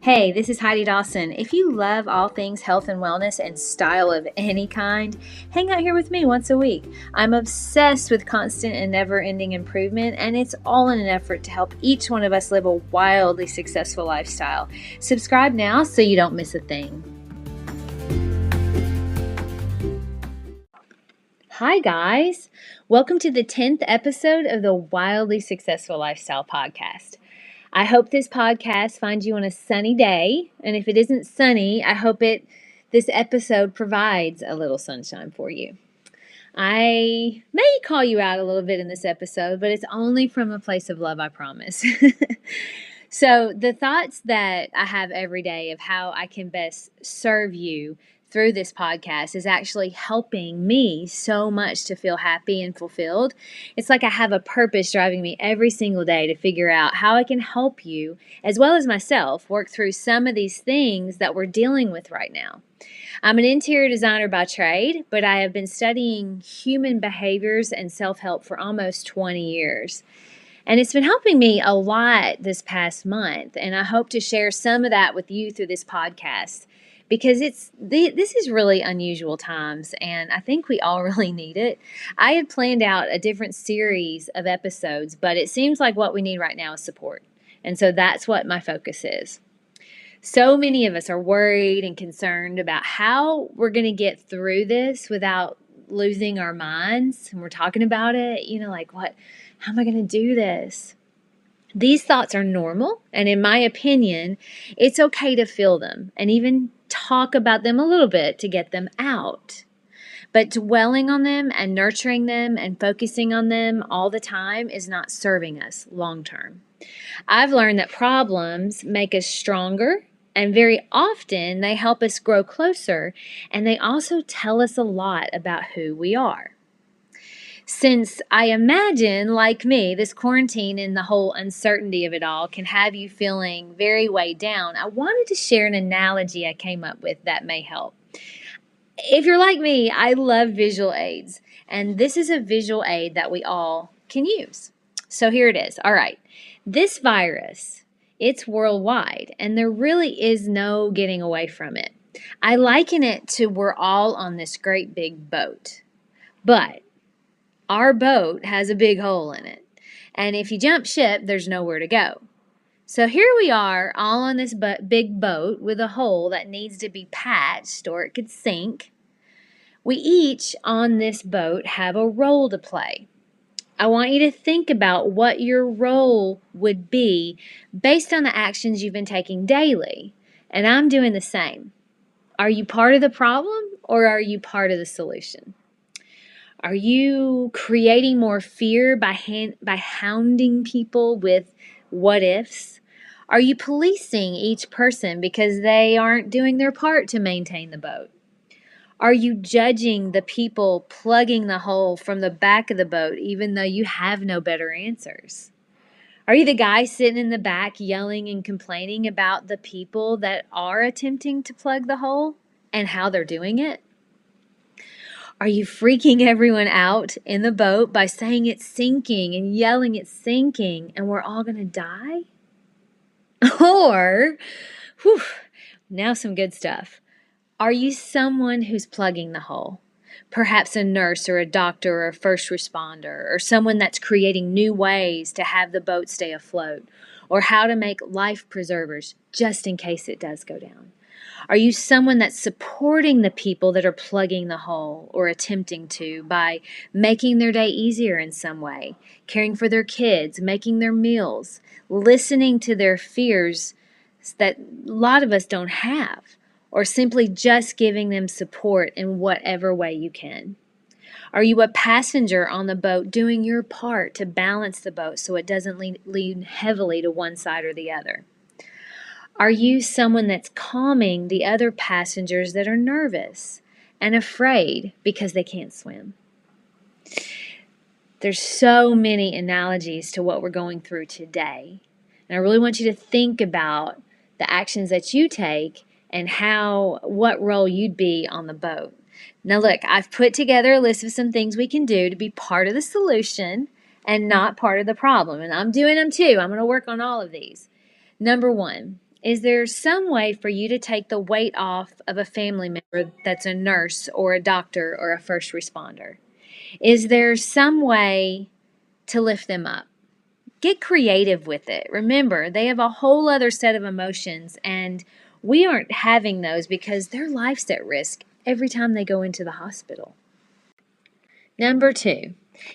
Hey, this is Heidi Dawson. If you love all things health and wellness and style of any kind, hang out here with me once a week. I'm obsessed with constant and never-ending improvement, and it's all in an effort to help each one of us live a wildly successful lifestyle. Subscribe now so you don't miss a thing. Hi, guys. Welcome to the 10th episode of the Wildly Successful Lifestyle Podcast. I hope this podcast finds you on a sunny day, and if it isn't sunny, I hope this episode provides a little sunshine for you. I may call you out a little bit in this episode, but it's only from a place of love, I promise. So the thoughts that I have every day of how I can best serve you through this podcast is actually helping me so much to feel happy and fulfilled. It's like I have a purpose driving me every single day to figure out how I can help you, as well as myself, work through some of these things that we're dealing with right now. I'm an interior designer by trade, but I have been studying human behaviors and self-help for almost 20 years. And it's been helping me a lot this past month, and I hope to share some of that with you through this podcast. Because this is really unusual times, and I think we all really need it. I had planned out a different series of episodes, but it seems like what we need right now is support. And so that's what my focus is. So many of us are worried and concerned about how we're going to get through this without losing our minds. And we're talking about it, how am I going to do this? These thoughts are normal, and in my opinion, it's okay to feel them and even talk about them a little bit to get them out. But dwelling on them and nurturing them and focusing on them all the time is not serving us long term. I've learned that problems make us stronger, and very often they help us grow closer, and they also tell us a lot about who we are. Since I imagine, like me, this quarantine and the whole uncertainty of it all can have you feeling very weighed down, I wanted to share an analogy I came up with that may help. If you're like me, I love visual aids, and this is a visual aid that we all can use. So here it is. All right. This virus, it's worldwide, and there really is no getting away from it. I liken it to we're all on this great big boat. But our boat has a big hole in it, and if you jump ship, there's nowhere to go. So here we are, all on this big boat with a hole that needs to be patched or it could sink. We each on this boat have a role to play. I want you to think about what your role would be based on the actions you've been taking daily, and I'm doing the same. Are you part of the problem, or are you part of the solution? Are you creating more fear by hounding people with what ifs? Are you policing each person because they aren't doing their part to maintain the boat? Are you judging the people plugging the hole from the back of the boat even though you have no better answers? Are you the guy sitting in the back yelling and complaining about the people that are attempting to plug the hole and how they're doing it? Are you freaking everyone out in the boat by saying it's sinking and yelling it's sinking and we're all going to die? Or, now some good stuff. Are you someone who's plugging the hole? Perhaps a nurse or a doctor or a first responder, or someone that's creating new ways to have the boat stay afloat, or how to make life preservers just in case it does go down. Are you someone that's supporting the people that are plugging the hole or attempting to by making their day easier in some way, caring for their kids, making their meals, listening to their fears that a lot of us don't have, or simply just giving them support in whatever way you can? Are you a passenger on the boat doing your part to balance the boat so it doesn't lean heavily to one side or the other? Are you someone that's calming the other passengers that are nervous and afraid because they can't swim? There's so many analogies to what we're going through today. And I really want you to think about the actions that you take and what role you'd be on the boat. Now look, I've put together a list of some things we can do to be part of the solution and not part of the problem. And I'm doing them too. I'm going to work on all of these. Number one, Is there some way for you to take the weight off of a family member that's a nurse or a doctor or a first responder? Is there some way to lift them up? Get creative with it. Remember, they have a whole other set of emotions, and we aren't having those because their life's at risk every time they go into the hospital. Number 2,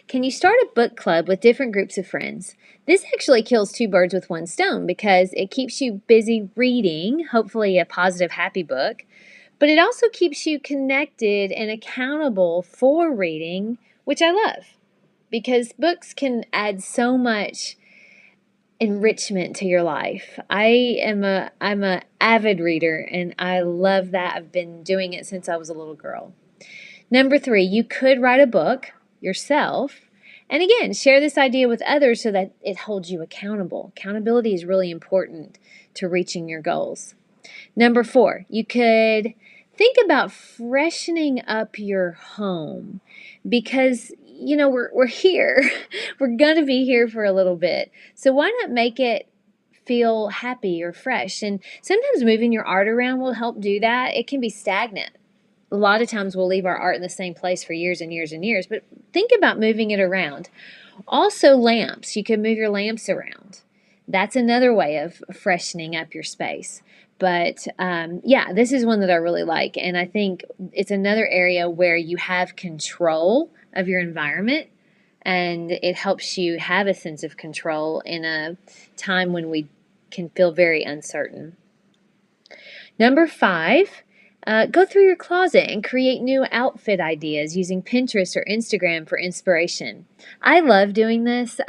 can you start a book club with different groups of friends? This actually kills two birds with one stone because it keeps you busy reading, hopefully a positive, happy book, but it also keeps you connected and accountable for reading, which I love because books can add so much enrichment to your life. I'm a avid reader and I love that. I've been doing it since I was a little girl. Number 3, you could write a book yourself. And again, share this idea with others so that it holds you accountable. Accountability is really important to reaching your goals. Number 4, you could think about freshening up your home because, we're here. We're going to be here for a little bit. So why not make it feel happy or fresh? And sometimes moving your art around will help do that. It can be stagnant. A lot of times we'll leave our art in the same place for years and years and years, but think about moving it around. Also, lamps. You can move your lamps around. That's another way of freshening up your space. But this is one that I really like. And I think it's another area where you have control of your environment and it helps you have a sense of control in a time when we can feel very uncertain. Number 5, go through your closet and create new outfit ideas using Pinterest or Instagram for inspiration. I love doing this.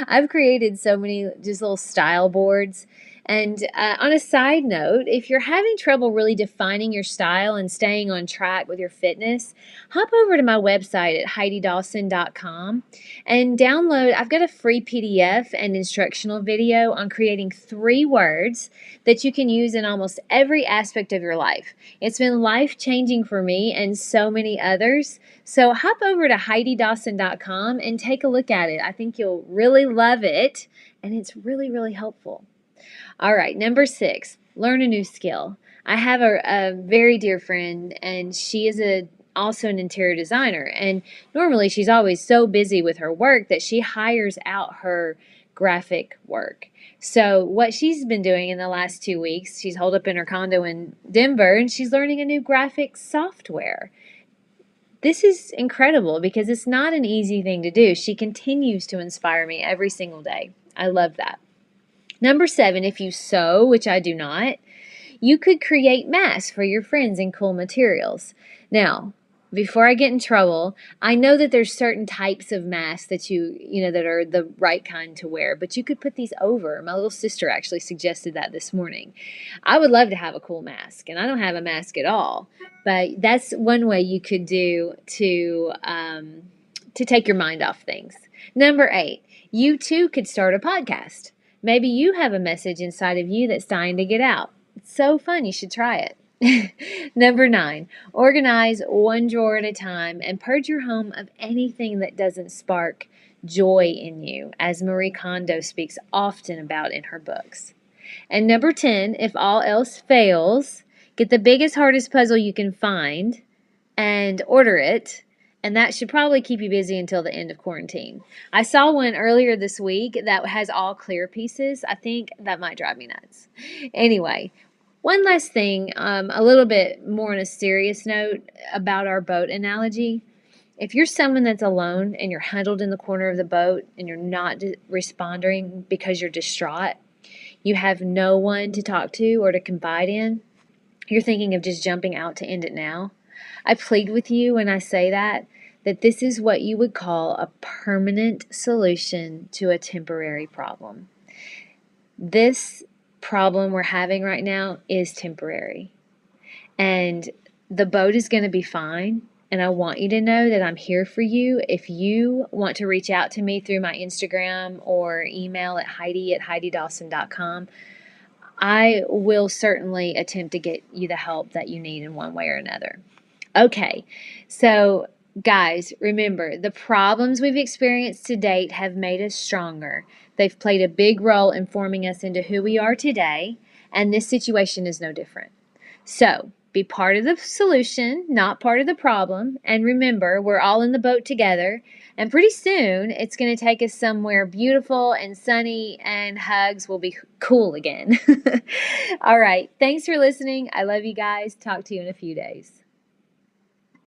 I've created so many just little style boards. And on a side note, if you're having trouble really defining your style and staying on track with your fitness, hop over to my website at HeidiDawson.com and download. I've got a free PDF and instructional video on creating 3 words that you can use in almost every aspect of your life. It's been life-changing for me and so many others. So hop over to HeidiDawson.com and take a look at it. I think you'll really love it, and it's really, really helpful. All right, number 6, learn a new skill. I have a very dear friend, and she is also an interior designer. And normally she's always so busy with her work that she hires out her graphic work. So what she's been doing in the last 2 weeks, she's holed up in her condo in Denver, and she's learning a new graphic software. This is incredible because it's not an easy thing to do. She continues to inspire me every single day. I love that. Number 7, if you sew, which I do not, you could create masks for your friends in cool materials. Now, before I get in trouble, I know that there's certain types of masks that that are the right kind to wear, but you could put these over. My little sister actually suggested that this morning. I would love to have a cool mask, and I don't have a mask at all, but that's one way you could do to take your mind off things. Number 8, you too could start a podcast. Maybe you have a message inside of you that's dying to get out. It's so fun. You should try it. Number 9, organize one drawer at a time and purge your home of anything that doesn't spark joy in you, as Marie Kondo speaks often about in her books. And number 10, if all else fails, get the biggest, hardest puzzle you can find and order it. And that should probably keep you busy until the end of quarantine. I saw one earlier this week that has all clear pieces. I think that might drive me nuts. Anyway, one last thing, a little bit more on a serious note about our boat analogy. If you're someone that's alone and you're huddled in the corner of the boat and you're not responding because you're distraught, you have no one to talk to or to confide in, you're thinking of just jumping out to end it now, I plead with you when I say that this is what you would call a permanent solution to a temporary problem. This problem we're having right now is temporary. And the boat is going to be fine. And I want you to know that I'm here for you. If you want to reach out to me through my Instagram or email at Heidi@HeidiDawson.com, I will certainly attempt to get you the help that you need in one way or another. Okay, so guys, remember, the problems we've experienced to date have made us stronger. They've played a big role in forming us into who we are today, And this situation is no different. So be part of the solution, not part of the problem. And remember, we're all in the boat together. And pretty soon, it's going to take us somewhere beautiful and sunny, and hugs will be cool again. All right. Thanks for listening. I love you guys. Talk to you in a few days.